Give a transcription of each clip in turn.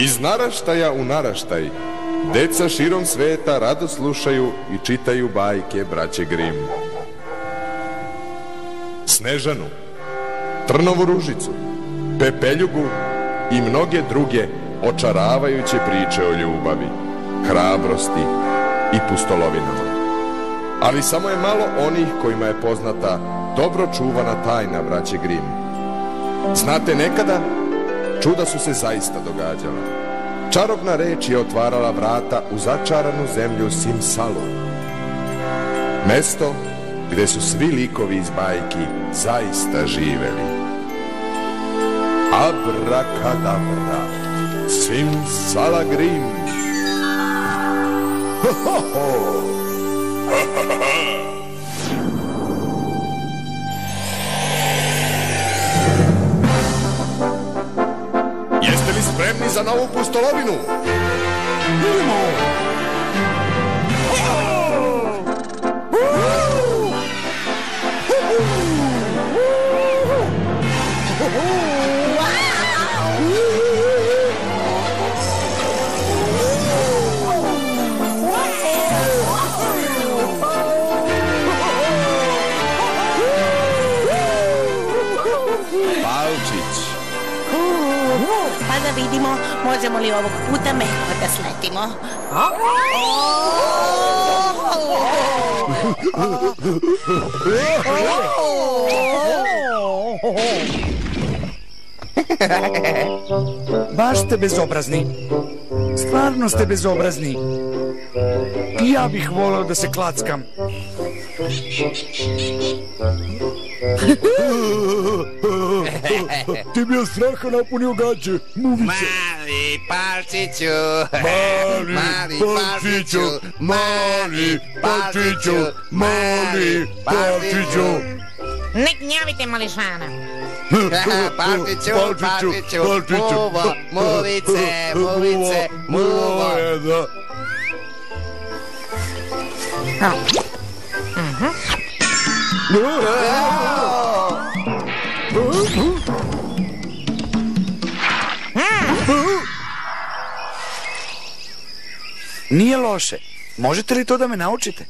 Iz naraštaja u naraštaj, deca širom sveta rado slušaju i čitaju bajke braće Grim. Snežanu, Trnovu ružicu, Pepeljugu i mnoge druge očaravajuće priče o ljubavi, hrabrosti i pustolovinama. Ali samo je malo onih kojima je poznata dobro čuvana tajna braće Grim. Znate, nekada čuda su se zaista događala. Čarobna reč je otvarala vrata u začaranu zemlju Simsalu. Mesto gde su svi likovi iz bajki zaista živeli. Abrakadabra, Simsalagrim. Ho, ho, ho. Jeste li spremni za novu pustolovinu? Idemo! Pa da vidimo, možemo li ovog puta meko da sletimo. Baš ste bezobrazni. Stvarno ste bezobrazni. Ja bih voleo da se klackam. Ti bi je straha napunio gaće, muvice. Mali Palčiću, Mali Palčiću, Mali Palčiću, Mali Palčiću. Ne gnjavite mališana. Palčiću, muvo, muvice, muvice, muvo. Nije loše. Možete li to da me naučite?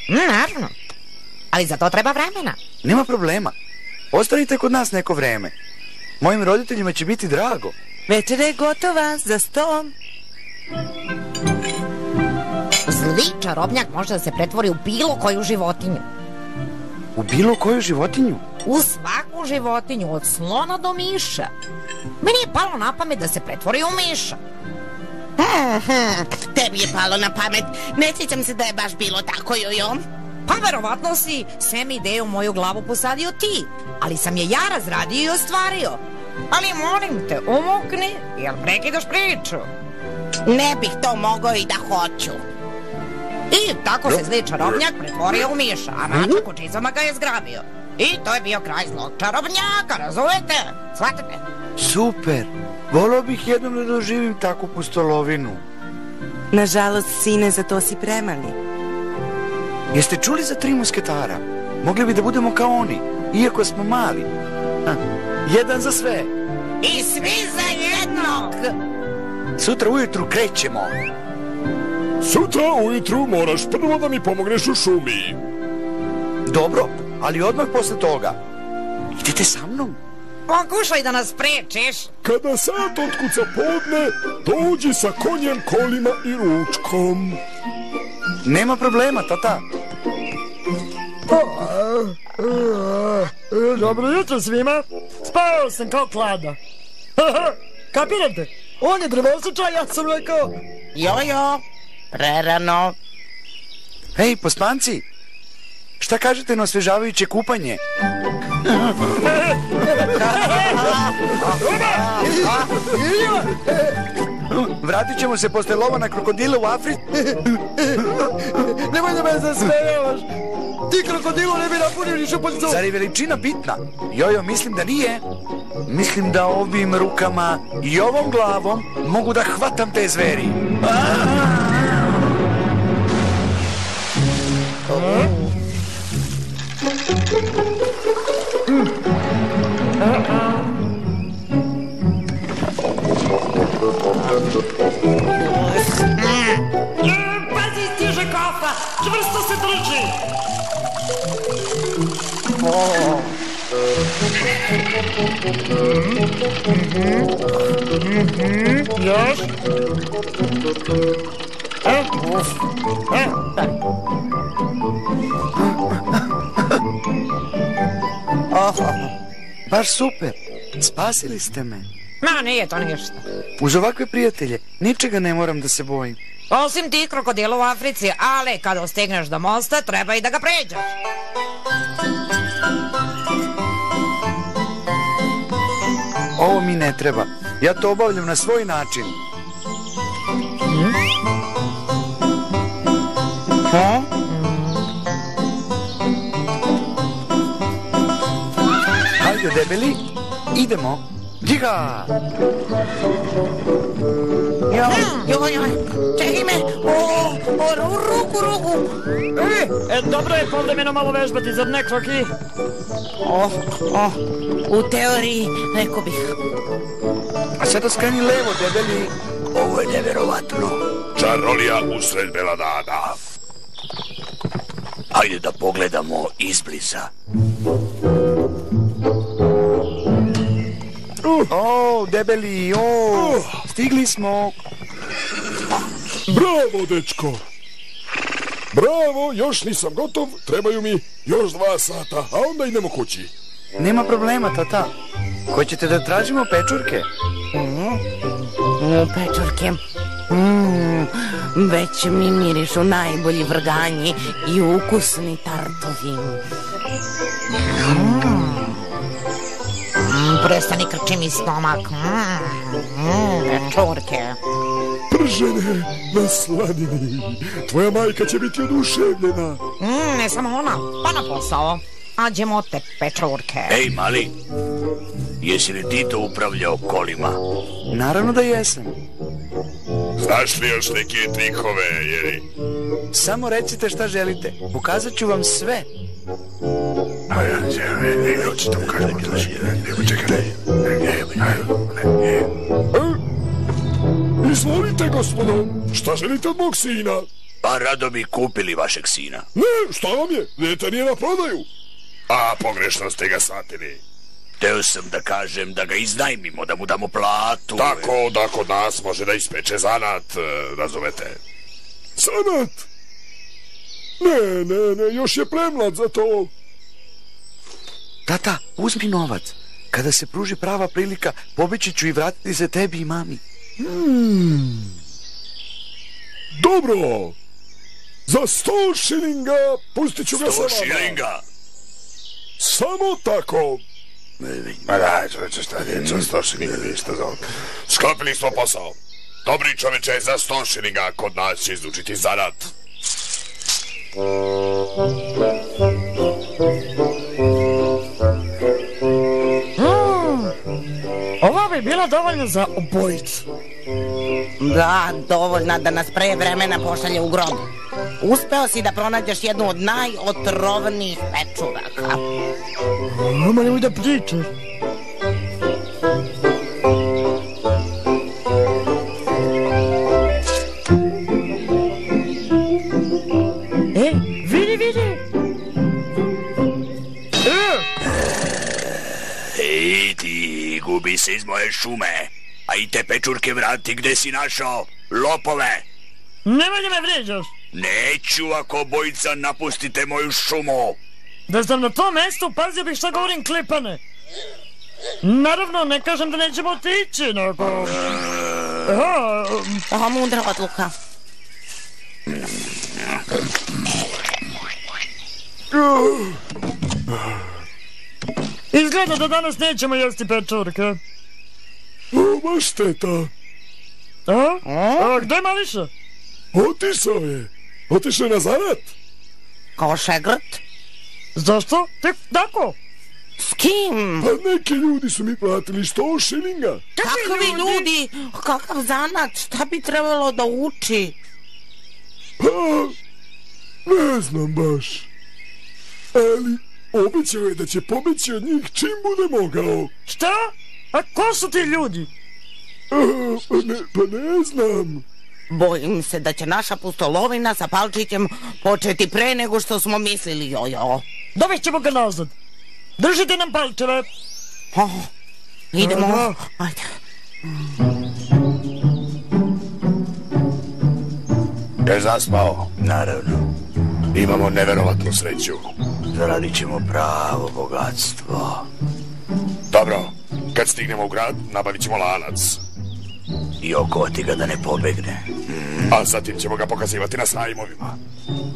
Naravno. Ali za to treba vremena. Nema problema. Ostanite kod nas neko vreme. Mojim roditeljima će biti drago. Večera je gotova, za stolom. Zli čarobnjak može da se pretvori u bilo koju životinju. U bilo koju životinju? U svaku životinju, od slona do miša. Meni je palo na pamet da se pretvori u miša. Tebi je palo na pamet. Ne sjećam se da je baš bilo tako, Jojo. Pa verovatno si sem ideju u moju glavu posadio ti, ali sam je ja razradio i ostvario. Ali molim te, umukni, jer prekidaš priču. Ne bih to mogao i da hoću. I tako se zli čarobnjak pretvorio u miša, a mačak u čizama ga je zgrabio. I to je bio kraj zlog čarobnjaka, razumete? Shvatite? Super. Volao bih jednom da doživim takvu pustolovinu. Nažalost, sine, za to si premali. Jeste čuli za 3 musketara? Mogli bi da budemo kao oni, iako smo mali. Jedan za sve. I svi za jednog! Sutra ujutru krećemo. Sutra ujutru moraš prvo da mi pomogneš u šumi. Dobro, ali odmah posle toga. Idete sa mnom? Pokušaj da nas prečiš. Kada sat otkuca podne, dođi sa konjem, kolima i ručkom. Nema problema, tata. Dobro jutro svima. Spavao sam kao klada. Kapirate? On je drvosičar, ja sam rekao. Jojo, prerano. Hej, pospanci, šta kažete na osvežavajuće kupanje? Vratit ćemo se posle lova na krokodila u Africi. Nemoj da me zasmejavaš. Ti krokodilu ne bi napunio ni šupaljcu. Zar je veličina bitna? Jojo, mislim da nije. Mislim da ovim rukama i ovom glavom mogu da hvatam te zveri. čvrsto se drži. Još. Baš super. Spasili ste me. Ma, nije to ništa. Uz ovakve prijatelje ničega ne moram da se bojim. Osim ti krokodila u Africi, ali kada stigneš do mosta, treba i da ga pređeš. Ovo mi ne treba. Ja to obavljam na svoj način. Hajde, debeli, idemo. Džiga! Joj, čekaj me, ruku. Dobro je povremeno malo vežbati, zar ne, Kroki? U teoriji, rekao bih. A sada skreni levo, debeli. Ovo je neverovatno. Čarolija usred bela dana. Hajde da pogledamo izbliza. Debeli, stigli smo. Bravo, dečko. Bravo, još nisam gotov, trebaju mi još 2 sata, a onda idemo kući. Nema problema, tata. Hoćete da tražimo pečurke? Pečurke. Već mi mirišu najbolji vrganji i ukusni tartovi. Prestani, krči mi stomak. Pečurke. Pržene na slanini. Tvoja majka će biti oduševljena. Ne samo ona, pa na posao. Ađemo te pečurke. Ej, mali, jesi li ti to upravljao kolima? Naravno da jesam. Znaš li još neke trikove, Jeri? Samo recite šta želite. Pokazat ću vam sve. Izvolite, gospodo. Šta želite od mog sina? Pa rado bi kupili vašeg sina. Ne, šta vam je? Dete nije na prodaju. A, pogrešno ste ga shvatili. Teo sam da kažem da ga iznajmimo, da mu damo platu. Tako da kod nas može da ispeče zanat, razumete? Zanat? Ne, još je premlad za to. Tata, uzmi novac. Kada se pruži prava prilika, pobeći ću i vratiti se tebi i mami. Dobro. Za 100 šilinga pustit ću ga sa vama. 100 šilinga? Samo tako. Ma daj, čoveče, šta je, 100 šilinga ništa za ovo. Sklopili smo posao. Dobri čoveče, za 100 šilinga kod nas će izučiti zanat. Ova bi bila dovoljna za obojicu. Da, dovoljna da nas pre vremena pošalje u grob. Uspeo si da pronađeš jednu od najotrovnijih pečuraka. Mama, nemoj da pričaš. Vidi. Ej, ti gubi se iz moje šume. A i te pečurke vrati gde si našao, lopove. Nemoj da me vrijeđaš. Neću ako obojica napustite moju šumu. Da sam na tom mestu, pazio bih šta govorim, klipane. Naravno, ne kažem da nećemo otići, nego... Ovo mudra odluka. Izgleda da danas nećemo jesti pečurke. Baš šteta. A gde je Mališa? Otišao je na zanat. Kao šegrt? Zašto? Tek tako? S kim? Pa neki ljudi su mi platili 100 šilinga. Kakvi ljudi? Kakav zanat? Šta bi trebalo da uči? Pa, ne znam baš. Ali obećao je da će pobeći od njih čim bude mogao. Šta? A ko su ti ljudi? Pa ne znam. Bojim se da će naša pustolovina sa Palčićem početi pre nego što smo mislili, Jojo. Dovešćemo ga nazad. Držite nam palčeve. Idemo. Ajde. Jel zaspao? Naravno. Imamo neverovatnu sreću. Zaradit ćemo pravo bogatstvo. Dobro, kad stignemo u grad, nabavit ćemo lanac. I okoti ga da ne pobegne. A zatim ćemo ga pokazivati na sajmovima.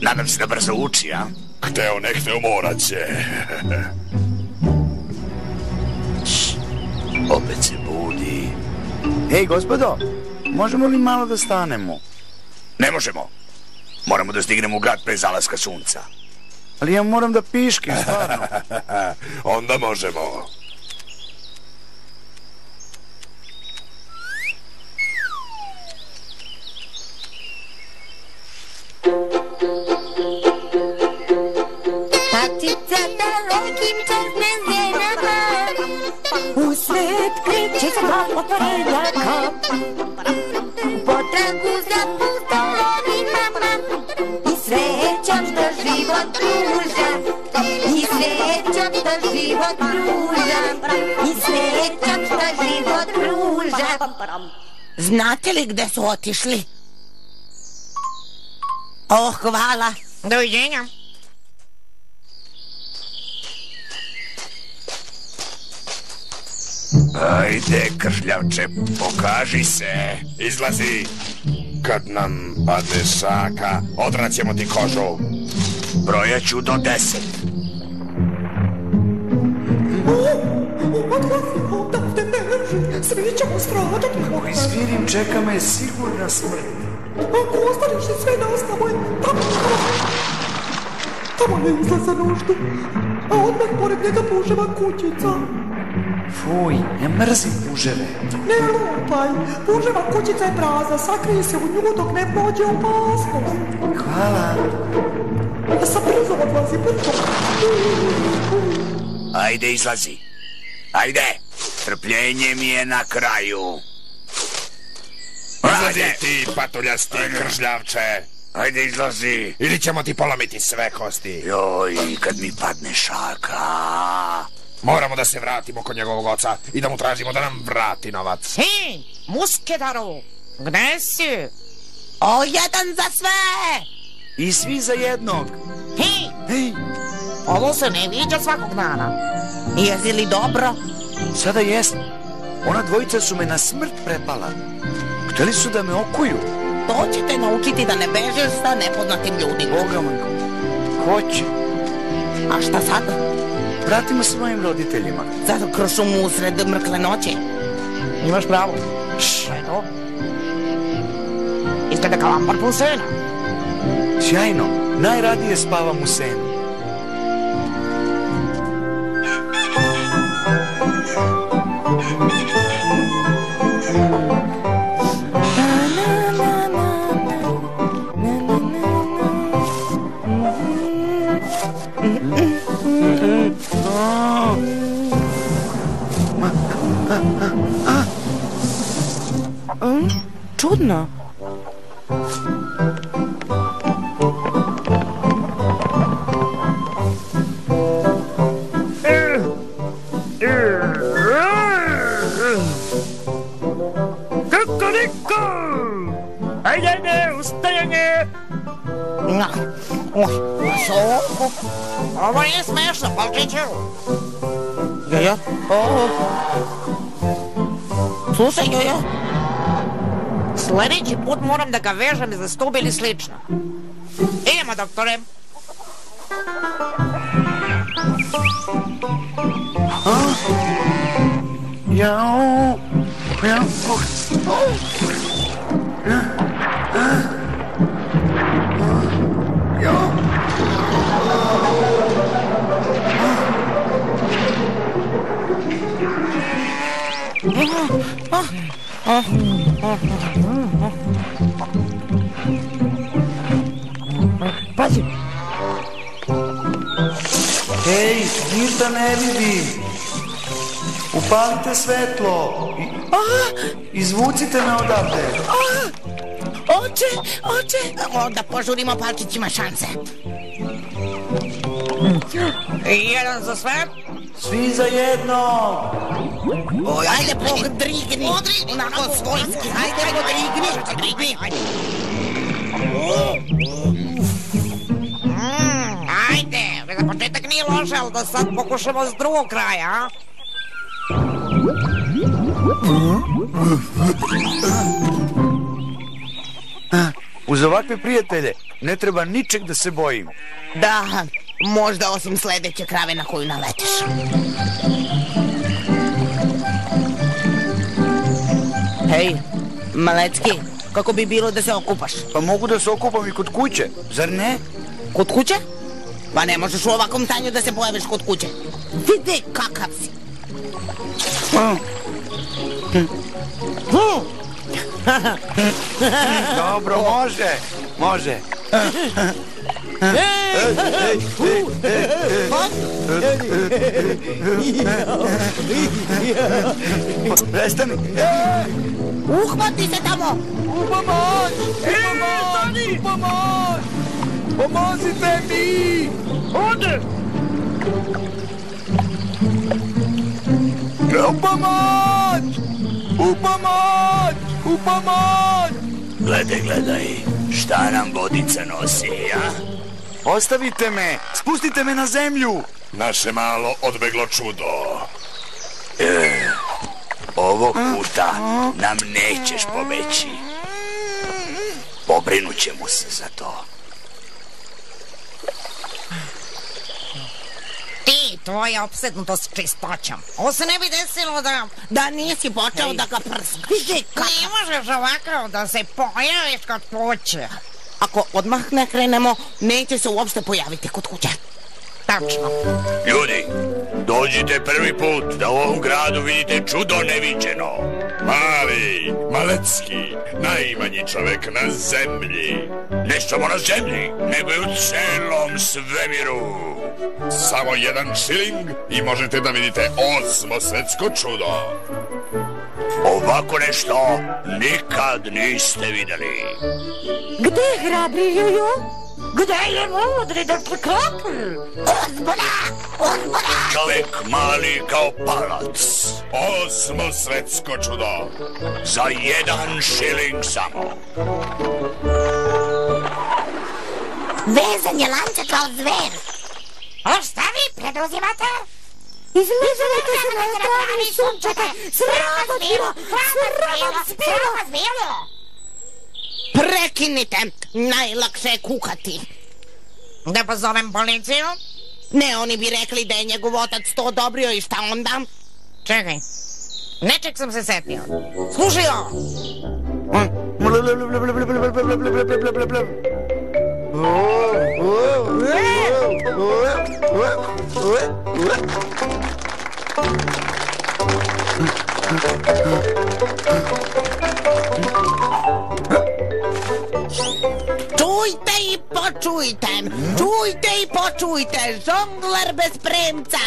Nadam se da brzo uči, a? Hteo, ne hteo, morat će. Opet se budi. Hej, gospodo, možemo li malo da stanemo? Ne možemo. Moramo da stignemo u grad pre zalaska sunca. Ali ja moram da piškim, stvarno. Onda možemo. Tatica dalekim časne zenama u svet kreće sa dva potvorenjaka. Potragu za pustolovinama i srećom što život pruža. I srećom što život pruža. I srećom što život pruža. Znate li gde su otišli? Hvala. Doviđenja. Ajde, kržljavče, pokaži se. Izlazi. Kad nam padne šaka, odraćemo ti kožu. Brojaću do 10. Odavde ne vrži, svi ćemo stradati. Ako izvirim, čeka me sigurna smrt. Ako ostaneš i sve nas tamo je tamo je izlaz za nuždu, a odmah pored njega puževa kućica. Fuj, ne mrzim puževe. Ne lupaj, puževa kućica je prazna, sakrije se u nju dok ne prođe opasnost. Hvala. Ja sam brzo odlazi, brzo. Ajde, izlazi. Ajde, trpljenje mi je na kraju. Izlazi ti, patuljasti kržljavče. Ajde, izlazi. Ili ćemo ti polomiti sve kosti. Joj, kad mi padne šaka. Moramo da se vratimo kod njegovog oca i da mu tražimo da nam vrati novac. Hej, musketaru, gde si? Jedan za sve! I svi za jednog. Hej, ovo se ne viđa svakog dana. Jesi li dobro? Sada jest. Ona dvojica su me na smrt prepala. Hteli su da me okuju. To će te naučiti da ne bežeš sa nepoznatim ljudima. Boga moj, hoće. A šta sad? Vratimo se mojim roditeljima. Zato kroz šumu usred mrkle noći. Imaš pravo. Šta je to? Izgleda kao ambar pun sena. Sjajno, najradije spavam u senu. Čudno. Kukuriko! Ajde, ustajanje! Ovo nije smešno, Palčiću. Jojo? Slušaj, Jojo. Sljedeći put moram da ga vežem za stub ili slično. Idemo, doktore. Jao. Pazi! Hej, ništa ne vidim. Upalite svetlo. Izvucite me odavde. Oče. Da požurimo, Palčić ima šanse. Jedan za sve. Svi za jedno. Ajde, podrigni. Onako svojski. Ajde, podrigni. Ajde, za početak nije loše, ali da sad pokušamo s drugog kraja, a? Uz ovakve prijatelje ne treba ničeg da se bojim. Da, možda osim sledeće krave na koju naleteš. Hej, Malecki, kako bi bilo da se okupaš? Pa mogu da se okupam i kod kuće, zar ne? Kod kuće? Pa ne možeš u ovakvom stanju da se pojaviš kod kuće. Vidi kakav si. Dobro, može. Prestani. Uhvati se tamo. Pomoć! Pomozite mi! Ode! Pomoć! Gledaj, šta nam vodica nosi, a? Ostavite me! Spustite me na zemlju! Naše malo odbeglo čudo. Ovog puta nam nećeš pobeći. Pobrinut ćemo se za to. Ti, tvoja opsednutost čistoćom. Ovo se ne bi desilo da nisi počeo da ga prskaš. Ne možeš ovako da se pojaviš kod kuće. Ako odmah ne krenemo, neće se uopšte pojaviti kod kuće. Tačno. Ljudi, dođite prvi put da u ovom gradu vidite čudo neviđeno. Mali, Malecki, najmanji čovek na zemlji. Ne samo na zemlji, nego i u celom svemiru. Samo 1 šiling i možete da vidite 8. svetsko čudo. Ovako nešto nikad niste videli. Gde je hrabri Jojo? Gde je mudri da priklopi? Čovek mali kao palac. 8. svetsko čudo. Za 1 šiling samo. Vezan je lance kao zver. A šta vi preduzimate? Izlizavajte se na travi sunčete. Sramo zbilo. Prekinite, najlakše je kukati. Da pozovem policiju? Ne, oni bi rekli da je njegov otac to odobrio i šta onda? Čekaj, nečeg sam se setio. Slušaj ovo. Čujte i počujte, žongler bez premca,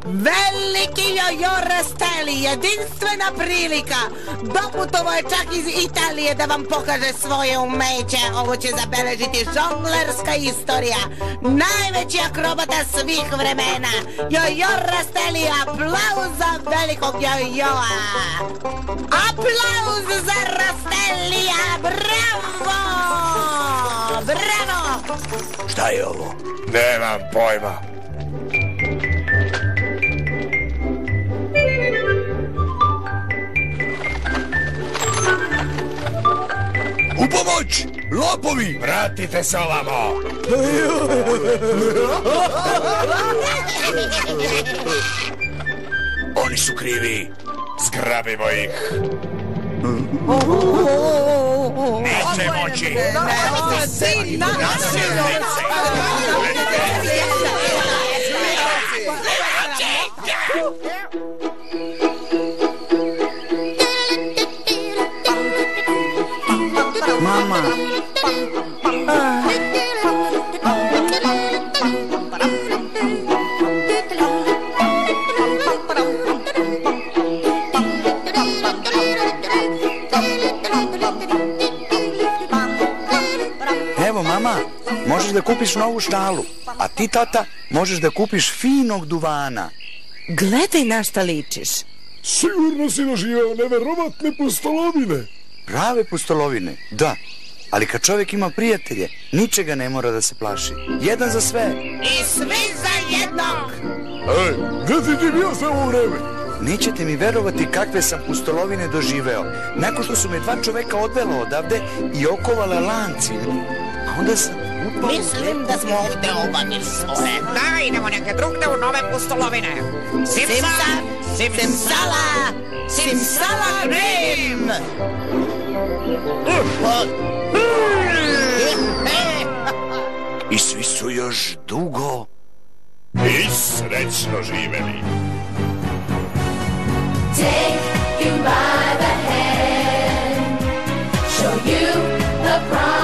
veliki Jojo Rastelli, jedinstvena prilika. Doputovo je čak iz Italije da vam pokaže svoje umeće. Ovo će zabeležiti žonglerska istorija. Najveći akrobata svih vremena. Jojo Rastelli, aplauz za velikog Jojoa. Aplauz za Rastellija, bravo! Bravo! Šta je ovo? Nemam pojma. U pomoć! Lopovi! Vratite se ovamo! Oni su krivi. Zgrabimo ih. Neće moći. Mama. Evo, mama, možeš da kupiš novu štalu, a ti, tata, možeš da kupiš finog duvana. Gledaj na šta ličiš. Sigurno si doživeo neverovatne pustolovine. Prave pustolovine, da. Ali kad čovjek ima prijatelje, ničega ne mora da se plaši. Jedan za sve. I svi za jednog. Ej, gde si ti bio sve ovo vreme? Nećete mi verovati kakve sam pustolovine doživeo. Nakon što su me dva čoveka odvela odavde i okovala lancima. A onda sam upao... Mislim da smo ovde obavili svoje. Da, idemo neke drugde u nove pustolovine. Simsa, simsala, simsala grim. I svi su još dugo I srećno živeli. Take you by the hand, show you the promise.